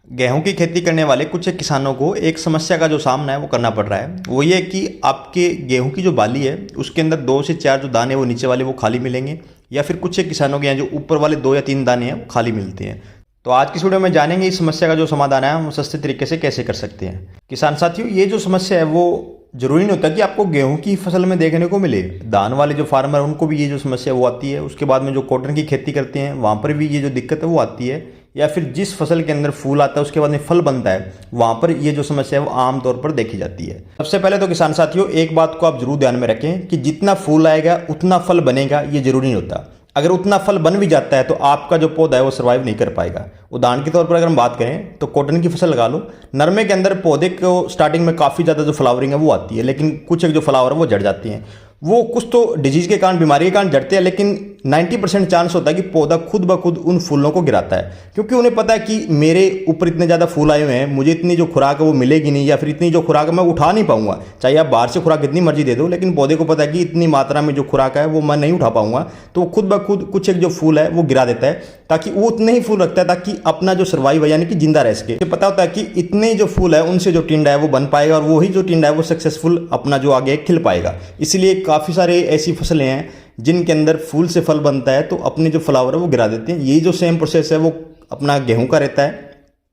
गेहूं की खेती करने वाले कुछ एक किसानों को एक समस्या का जो सामना है वो करना पड़ रहा है। वो ये है कि आपके गेहूं की जो बाली है उसके अंदर 2 से 4 जो दाने वो नीचे वाले वो खाली मिलेंगे, या फिर कुछ एक किसानों के यहाँ जो ऊपर वाले 2 या 3 दाने हैं वो खाली मिलते हैं। तो आज की वीडियो में जानेंगे इस समस्या का जो समाधान है हम सस्ते तरीके से कैसे कर सकते हैं। किसान साथियों, ये जो समस्या है वो जरूरी नहीं होता कि आपको गेहूं की फसल में देखने को मिले। धान वाले जो फार्मर हैं उनको भी ये जो समस्या वो आती है। उसके बाद में जो कॉटन की खेती करते हैं वहाँ पर भी ये जो दिक्कत है वो आती है। या फिर जिस फसल के अंदर फूल आता है उसके बाद में फल बनता है वहाँ पर ये जो समस्या है वो आमतौर पर देखी जाती है। सबसे पहले तो किसान साथियों, एक बात को आप जरूर ध्यान में रखें कि जितना फूल आएगा उतना फल बनेगा, ये जरूरी नहीं होता। अगर उतना फल बन भी जाता है तो आपका जो पौधा है वो सर्वाइव नहीं कर पाएगा। उदाहरण के तौर पर अगर हम बात करें तो कॉटन की फसल लगा लो, नरमे के अंदर पौधे को स्टार्टिंग में काफ़ी ज़्यादा जो फ्लावरिंग है वो आती है, लेकिन कुछ एक जो फ्लावर है वो झड़ जाती हैं। वो कुछ तो डिजीज के कारण, बीमारी के कारण झड़ते हैं, लेकिन 90% चांस होता है कि पौधा खुद ब खुद उन फूलों को गिराता है, क्योंकि उन्हें पता है कि मेरे ऊपर इतने ज़्यादा फूल आए हुए हैं, मुझे इतनी जो खुराक है वो मिलेगी नहीं, या फिर इतनी जो खुराक है मैं उठा नहीं पाऊंगा। चाहे आप बाहर से खुराक जितनी मर्जी दे दो, लेकिन पौधे को पता है कि इतनी मात्रा में जो खुराक है वो मैं नहीं उठा पाऊंगा, तो खुद ब खुद कुछ एक जो फूल है वो गिरा देता है, ताकि वो उतने ही फूल रखता है ताकि अपना जो सर्वाइव है यानी कि जिंदा रह सके। पता होता है कि इतने जो फूल है उनसे जो टिंडा है वो बन पाएगा, और वही जो टिंडा है वो सक्सेसफुल अपना जो आगे खिल पाएगा। इसलिए काफ़ी सारे ऐसी फसलें हैं जिनके अंदर फूल से फल बनता है तो अपने जो फ्लावर है वो गिरा देते हैं। यही जो सेम प्रोसेस है वो अपना गेहूं का रहता है।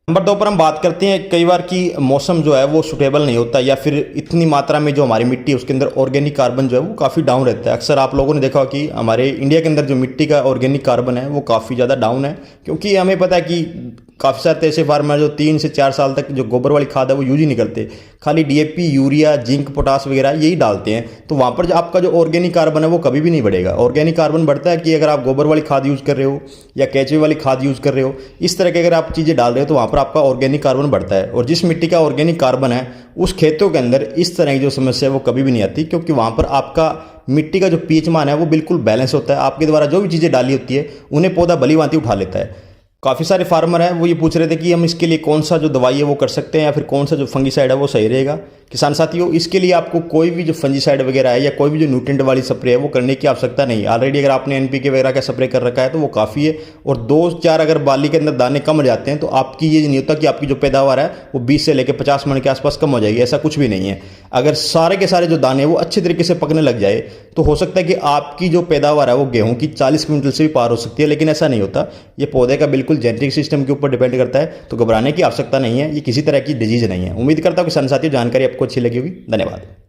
नंबर 2 पर हम बात करते हैं कई बार कि मौसम जो है वो सुटेबल नहीं होता, या फिर इतनी मात्रा में जो हमारी मिट्टी है उसके अंदर ऑर्गेनिक कार्बन जो है वो काफ़ी डाउन रहता है। अक्सर आप लोगों ने देखा कि हमारे इंडिया के अंदर जो मिट्टी का ऑर्गेनिक कार्बन है वो काफ़ी ज़्यादा डाउन है, क्योंकि हमें पता है कि काफ़ी सारे ऐसे फार्मर जो 3 से 4 साल तक जो गोबर वाली खाद है वो यूज ही नहीं करते, खाली डीएपी, यूरिया, जिंक, पोटास वगैरह यही डालते हैं। तो वहाँ पर जो आपका जो ऑर्गेनिक कार्बन है वो कभी भी नहीं बढ़ेगा। ऑर्गेनिक कार्बन बढ़ता है कि अगर आप गोबर वाली खाद यूज़ कर रहे हो या केचुए वाली खाद यूज़ कर रहे हो, इस तरह के अगर आप चीज़ें डाल रहे हो तो वहाँ पर आपका ऑर्गेनिक कार्बन बढ़ता है। और जिस मिट्टी का ऑर्गेनिक कार्बन है उस खेतों के अंदर इस तरह की जो समस्या है वो कभी भी नहीं आती, क्योंकि वहाँ पर आपका मिट्टी का जो पीएच मान है वो बिल्कुल बैलेंस होता है। आपके द्वारा जो भी चीज़ें डाली होती है उन्हें पौधा भली भांति उठा लेता है। काफ़ी सारे फार्मर हैं वो ये पूछ रहे थे कि हम इसके लिए कौन सा जो दवाई है वो कर सकते हैं, या फिर कौन सा जो फंगीसाइड है वो सही रहेगा। किसान साथियों, इसके लिए आपको कोई भी जो फंगीसाइड वगैरह है या कोई भी जो न्यूट्रिएंट वाली स्प्रे है वो करने की आवश्यकता नहीं। ऑलरेडी अगर आपने एनपीके वगैरह का स्प्रे कर रखा है तो वो काफ़ी है। और 2-4 अगर बाली के अंदर दाने कम हो जाते हैं तो आपकी ये नहीं होता कि आपकी जो पैदावार है वो 20 से लेकर 50 मन के आसपास कम हो जाएगी, ऐसा कुछ भी नहीं है। अगर सारे के सारे जो दाने वो अच्छे तरीके से पकने लग जाए तो हो सकता है कि आपकी जो पैदावार है वो गेहूं की 40 क्विंटल से भी पार हो सकती है, लेकिन ऐसा नहीं होता। ये पौधे का बिल्कुल जेनेटिक सिस्टम के ऊपर डिपेंड करता है, तो घबराने की आवश्यकता नहीं है। ये किसी तरह की डिजीज नहीं है। उम्मीद करता हूँ किसान साथियों जानकारी आपको अच्छी लगी होगी। धन्यवाद।